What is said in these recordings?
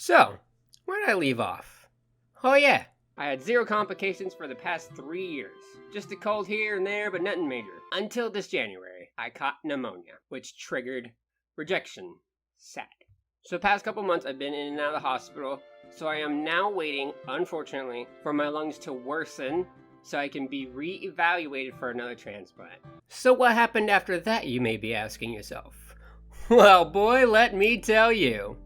So, where did I leave off? Oh yeah, I had 0 complications for the past 3 years. Just a cold here and there, but nothing major. Until this January, I caught pneumonia, which triggered rejection. Sad. So the past couple months I've been in and out of the hospital, so I am now waiting, unfortunately, for my lungs to worsen so I can be re-evaluated for another transplant. So what happened after that, you may be asking yourself? Well boy, let me tell you.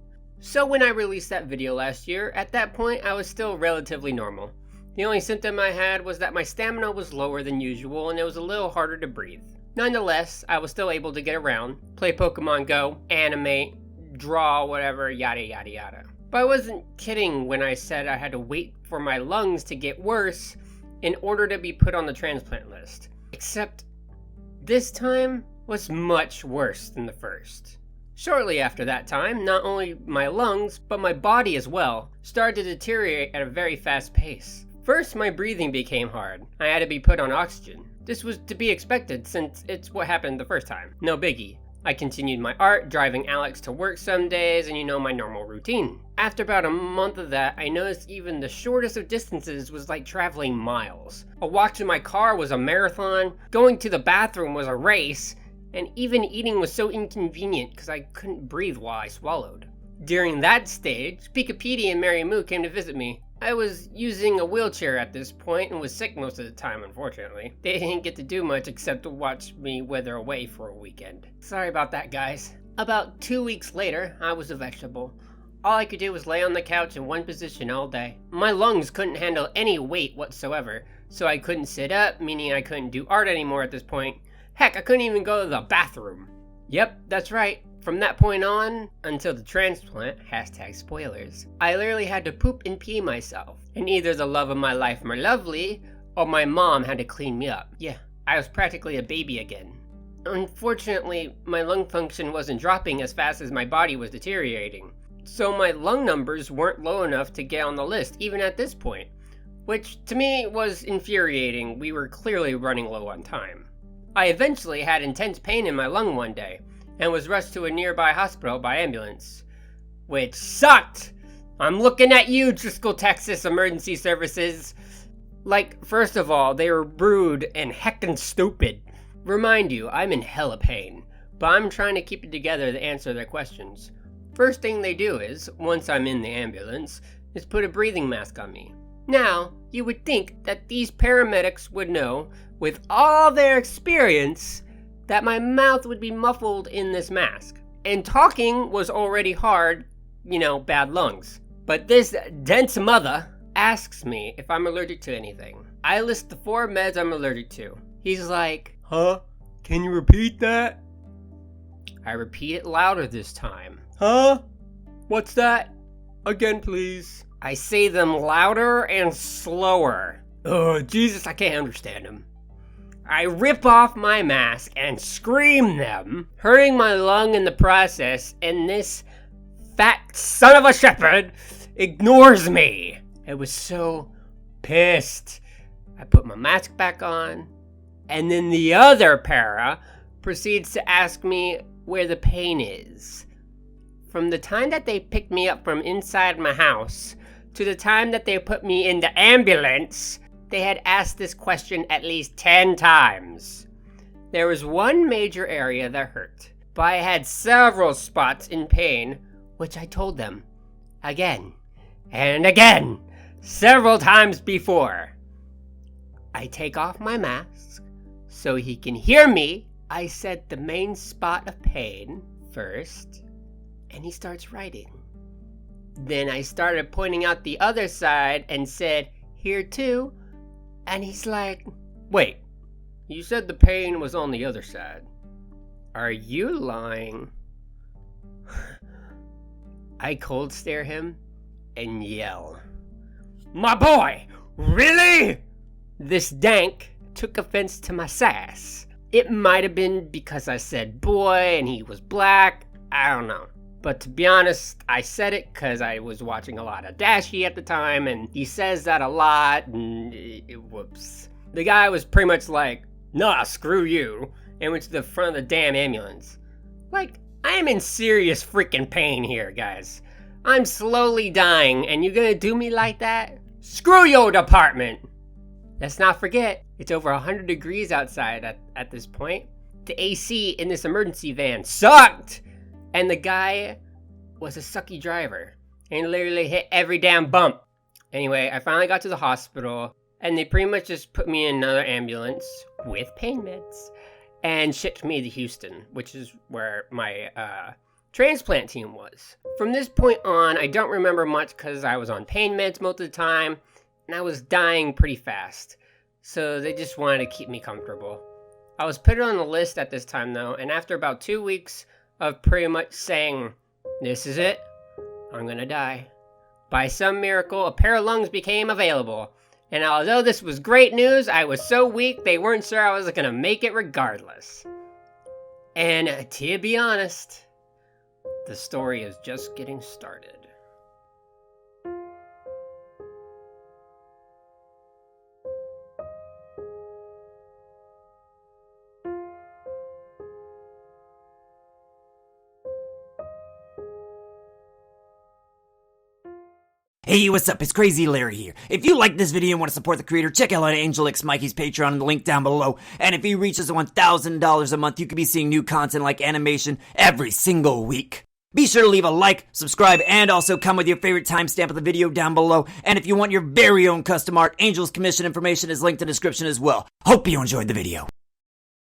So when I released that video last year, at that point I was still relatively normal. The only symptom I had was that my stamina was lower than usual and it was a little harder to breathe. Nonetheless, I was still able to get around, play Pokemon Go, animate, draw, whatever, yada yada yada. But I wasn't kidding when I said I had to wait for my lungs to get worse in order to be put on the transplant list. Except this time was much worse than the first. Shortly after that time, not only my lungs, but my body as well, started to deteriorate at a very fast pace. First, my breathing became hard. I had to be put on oxygen. This was to be expected since it's what happened the first time. No biggie. I continued my art, driving Alex to work some days, and my normal routine. After about a month of that, I noticed even the shortest of distances was like traveling miles. A walk to my car was a marathon, going to the bathroom was a race, and even eating was so inconvenient because I couldn't breathe while I swallowed. During that stage, Pikapedia and Mary Moo came to visit me. I was using a wheelchair at this point and was sick most of the time, unfortunately. They didn't get to do much except to watch me wither away for a weekend. Sorry about that, guys. About 2 weeks later, I was a vegetable. All I could do was lay on the couch in one position all day. My lungs couldn't handle any weight whatsoever, so I couldn't sit up, meaning I couldn't do art anymore at this point. Heck, I couldn't even go to the bathroom. Yep, that's right. From that point on, until the transplant, #spoilers, I literally had to poop and pee myself. And either the love of my life, my lovely, or my mom had to clean me up. Yeah, I was practically a baby again. Unfortunately, my lung function wasn't dropping as fast as my body was deteriorating. So my lung numbers weren't low enough to get on the list, even at this point. Which, to me, was infuriating. We were clearly running low on time. I eventually had intense pain in my lung one day, and was rushed to a nearby hospital by ambulance. Which sucked! I'm looking at you, Driscoll, Texas Emergency Services. Like, first of all, they were rude and heckin' stupid. Remind you, I'm in hella pain, but I'm trying to keep it together to answer their questions. First thing they do is, once I'm in the ambulance, is put a breathing mask on me. Now, you would think that these paramedics would know, with all their experience, that my mouth would be muffled in this mask. And talking was already hard, bad lungs. But this dense mother asks me if I'm allergic to anything. I list the 4 meds I'm allergic to. He's like, huh? Can you repeat that? I repeat it louder this time. Huh? What's that? Again, please. I say them louder and slower. Oh, Jesus, I can't understand him. I rip off my mask and scream them, hurting my lung in the process, and this fat son of a shepherd ignores me. I was so pissed. I put my mask back on, and then the other para proceeds to ask me where the pain is. From the time that they picked me up from inside my house to the time that they put me in the ambulance, they had asked this question at least 10 times. There was one major area that hurt, but I had several spots in pain, which I told them again and again, several times before. I take off my mask so he can hear me. I said the main spot of pain first, and he starts writing. Then I started pointing out the other side and said, here too. And he's like, wait, you said the pain was on the other side. Are you lying? I cold stare him and yell, my boy, really? This dank took offense to my sass. It might have been because I said boy and he was black, I don't know. But to be honest, I said it because I was watching a lot of Dashie at the time, and he says that a lot, and whoops. The guy was pretty much like, nah, screw you, and went to the front of the damn ambulance. Like, I am in serious freaking pain here, guys. I'm slowly dying, and you gonna do me like that? Screw your department! Let's not forget, it's over 100 degrees outside at this point. The AC in this emergency van sucked! And the guy was a sucky driver and literally hit every damn bump. Anyway, I finally got to the hospital, and they pretty much just put me in another ambulance with pain meds and shipped me to Houston, which is where my transplant team was. From this point on, I don't remember much because I was on pain meds most of the time, and I was dying pretty fast. So they just wanted to keep me comfortable. I was put on the list at this time though, and after about 2 weeks of pretty much saying, this is it, I'm gonna die, by some miracle, a pair of lungs became available. And although this was great news, I was so weak they weren't sure I was gonna make it regardless. And to be honest, the story is just getting started. Hey, what's up? It's Crazy Larry here. If you like this video and want to support the creator, check out Angel X Mikey's Patreon in the link down below. And if he reaches $1,000 a month, you could be seeing new content like animation every single week. Be sure to leave a like, subscribe, and also come with your favorite timestamp of the video down below. And if you want your very own custom art, Angel's commission information is linked in the description as well. Hope you enjoyed the video.